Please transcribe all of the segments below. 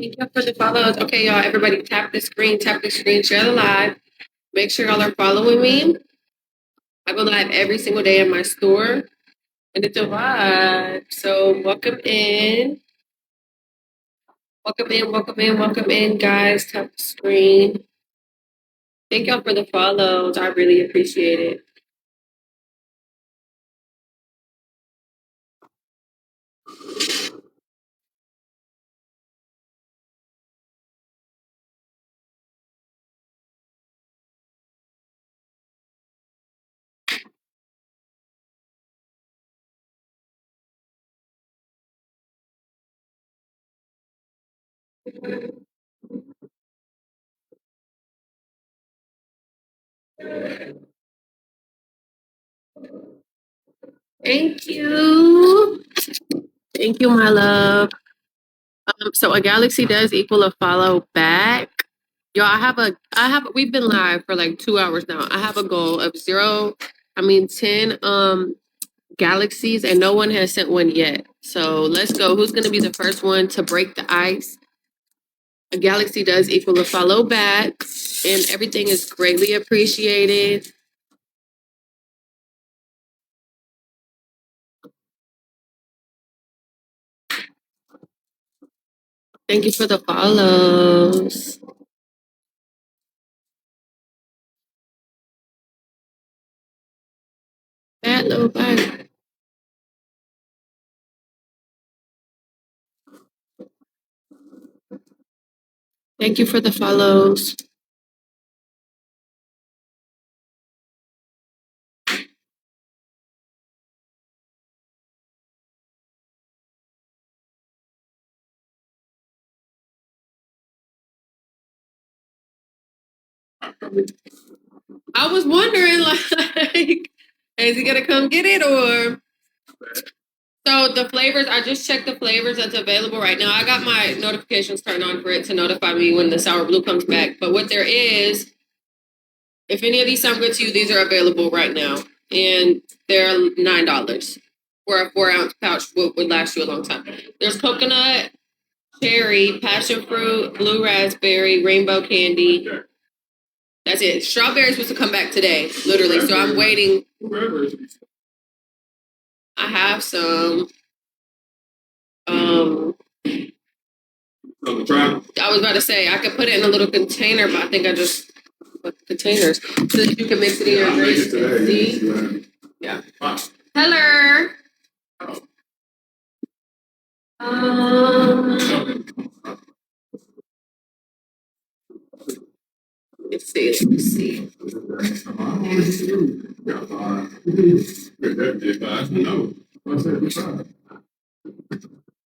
Thank you for the follows. Okay, y'all, everybody tap the screen, share the live. Make sure y'all are following me. I go live every single day in my store, and it's a vibe. So welcome in. Welcome in, guys. Tap the screen. Thank y'all for the follows. I really appreciate it. Thank you. Thank you, my love. So a galaxy does equal a follow back. Yo, we've been live for like 2 hours now. I have a goal of 10 galaxies, and no one has sent one yet. So let's go. Who's gonna be the first one to break the ice? A galaxy does equal a follow back, and everything is greatly appreciated. Thank you for the follows. Bad little bye. Thank you for the follows. I was wondering, like, is he gonna come get it or? So the flavors, I just checked the flavors that's available right now. I got my notifications turned on for it to notify me when the sour blue comes back. But what there is, if any of these sound good to you, these are available right now. And they're $9 for a 4-ounce pouch, would last you a long time. There's coconut, cherry, passion fruit, blue raspberry, rainbow candy. That's it. Strawberry's supposed to come back today, literally. So I'm waiting. I have some. I was about to say I could put it in a little container, but I think I just put containers so that you can mix it in your drink. See? Yeah. Hello. Let's see.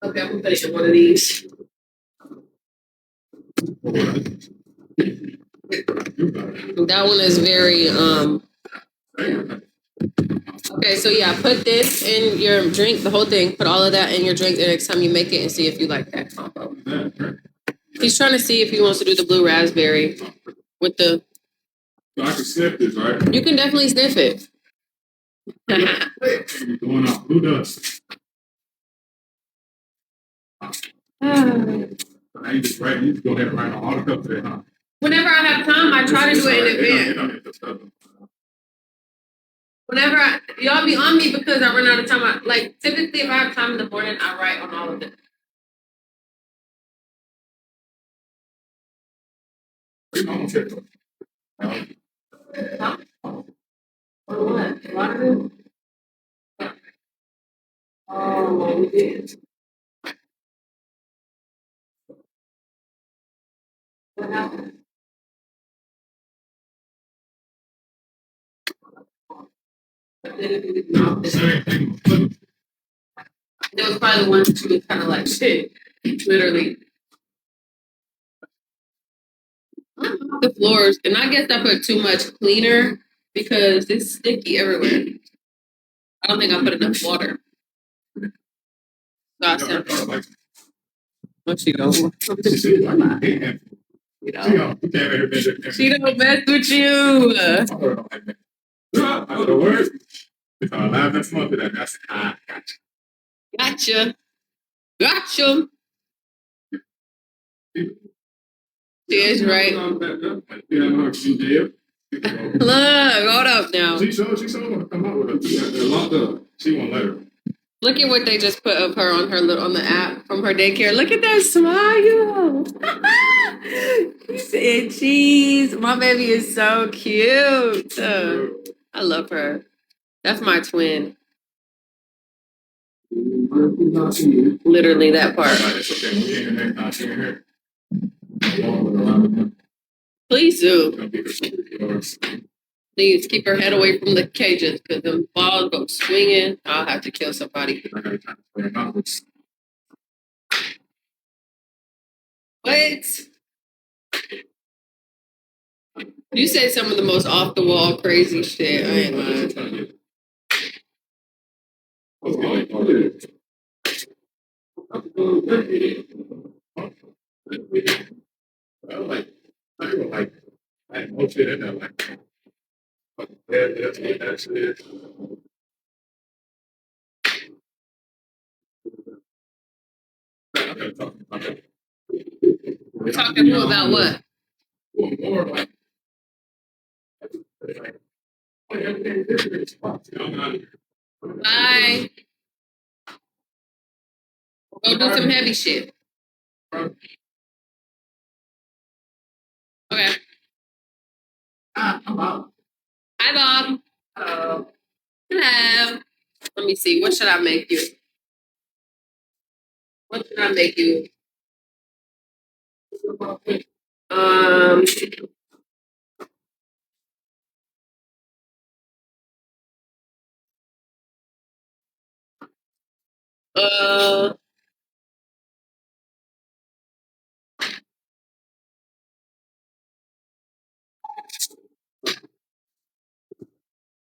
Okay, I'm gonna put it in one of these. That one is very okay, so yeah, put this in your drink, the whole thing, put all of that in your drink the next time you make it and see if you like that combo. He's trying to see if he wants to do the blue raspberry with the. So I can sniff this, right? You can definitely sniff it. Going off. Who does? I just write. You go ahead and write all the cup today, huh? Whenever I have time, I try to do it in advance. Whenever y'all be on me because I run out of time. Typically, if I have time in the morning, I write on all of it. Huh? What? Water? Oh, we did. What happened? There was probably one that was kind of like shit, literally. The floors, and I guess I put too much cleaner because it's sticky everywhere. I don't think I put enough water. So I said, what you know? You know, she don't mess with you. Gotcha. She is, right? Look, hold up now. She saw want to come out with her. They're locked up. She won't let her. Look at what they just put of her on the app from her daycare. Look at that smile. He said, "Jeez, my baby is so cute." I love her. That's my twin. Literally that part. Please do. Please keep her head away from the cages because the balls go swinging. I'll have to kill somebody. What? You say some of the most off the wall crazy shit. I ain't lying. We're talking more about what? Bye. Go do some heavy shit. Okay. Hi, Bob. Hello. Hello. Let me see. What should I make you? What should I make you?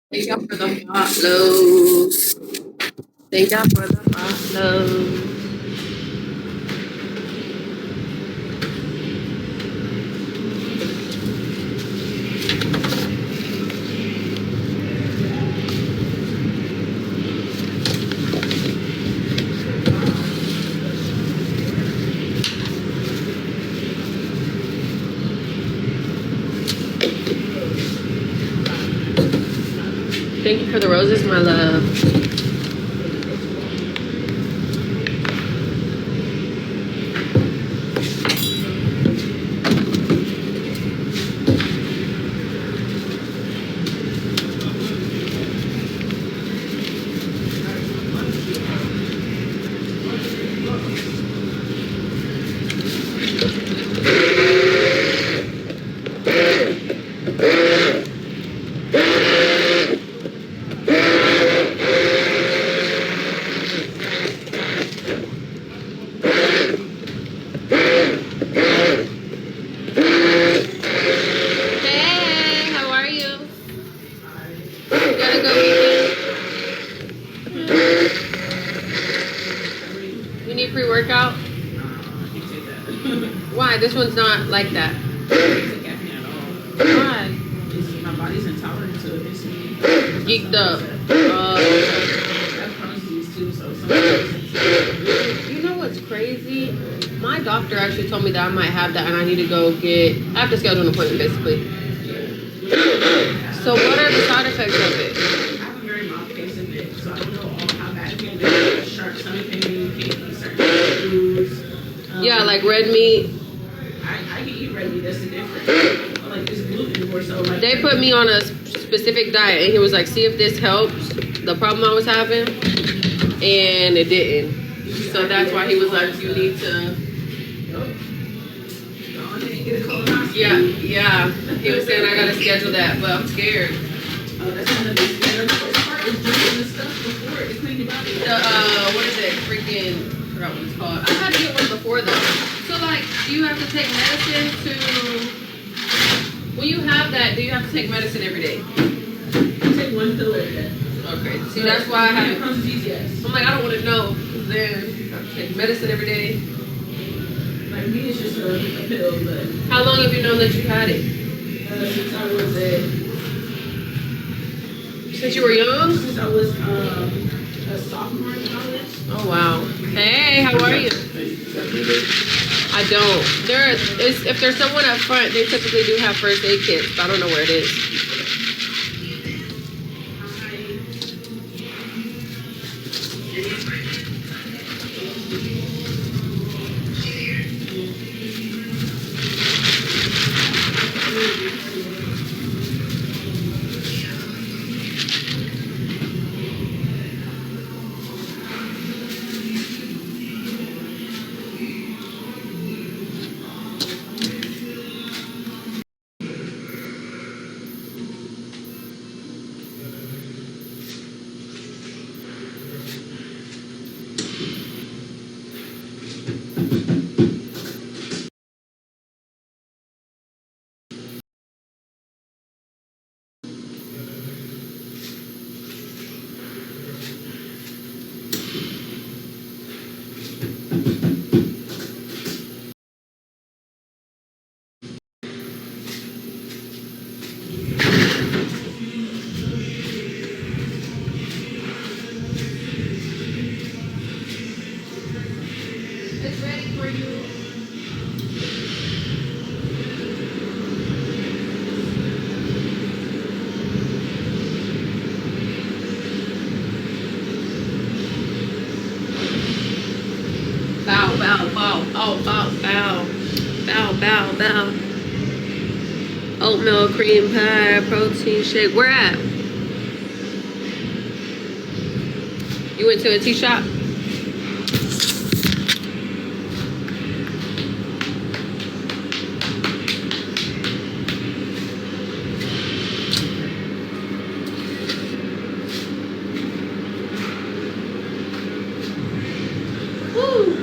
Thank y'all for the follows. Thank y'all for the follows. Thank you for the roses, my love. Pre-workout? Why? This one's not like that. Why? My body's intolerant to it. Geeked up. You know what's crazy? My doctor actually told me that I might have that and I need to go get... I have to schedule an appointment, basically. So what are the side effects of it? I have a very mild case of it, so I don't know how bad it can be. Sharp stomach pain, you can't eat certain foods. Yeah, like red meat. I can eat red meat, that's the difference. Like it's gluten more so. Like they put me on a specific diet and he was like, see if this helps the problem I was having. And it didn't. So that's why he was like, you need to... Yeah. He was saying I gotta schedule that, but I'm scared. Oh, that's one of the first part is drinking the stuff before it's cleaning your body. What is it? Freaking, I forgot what it's called. I had to get one before though. So like, do you have to take medicine to, when you have that, do you have to take medicine every day? I take one pill every day. Okay, see that's why I haven't. Yes. I'm like, I don't want to know, because then I have to take medicine every day. Like me, it's just a pill, but... How long have you known that you had it? Since I was Since you were young? Since I was a sophomore in college. Oh wow. Hey, how are you? I don't. If there's someone up front, they typically do have first aid kits, but I don't know where it is. It's ready for you. Bow, bow, bow, oh, bow, bow, bow, bow, bow. Oatmeal cream pie, protein shake. Where at? You went to a tea shop? Woo!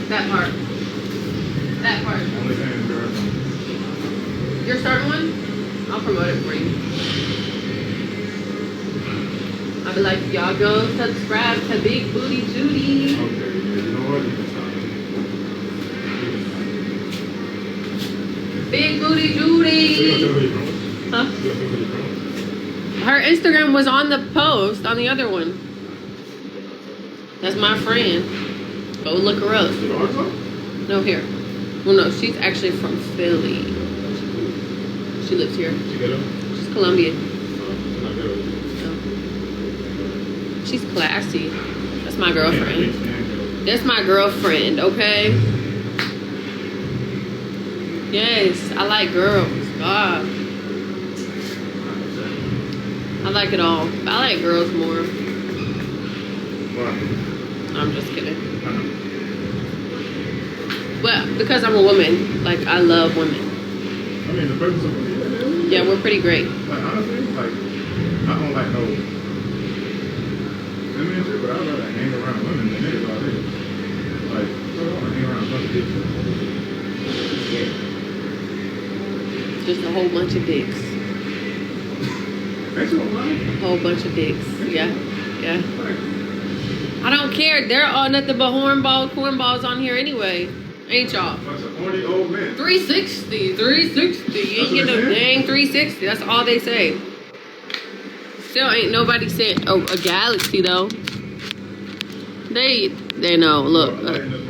That part. That part. Only thing girls. You're starting one? I'll promote it for you. I'll be like, y'all go subscribe to Big Booty Judy. Okay, you know what? You can stop. Big Booty So you Judy. gonna tell me your promise? Huh? You gonna tell me your promise? Her Instagram was on the post on the other one. That's my friend. Go look her up. You know Arkansas? No, here. Well, no, she's actually from Philly. She lives here. She get up? She's Colombian. She's not good. So. She's classy. That's my girlfriend. That's my girlfriend, okay? Yes, I like girls. God. I like it all. I like girls more. Why? I'm just kidding. I know. Well, because I'm a woman. Like, I love women. I mean, the purpose of it. Yeah, we're pretty great. Like, honestly, like, I don't like no feminine shit, but I'd rather hang around women than niggas all day. Like, I don't want to hang around a bunch of dicks. Just a whole bunch of dicks. Ain't you a woman? A whole bunch of dicks. Yeah. Yeah. Like, I don't care. They're all nothing but cornballs on here anyway. Ain't y'all? bunch of horny old men. 360. 360. You ain't get no dang 360. That's all they say. Still ain't nobody saying, oh, a galaxy though. They know. Look.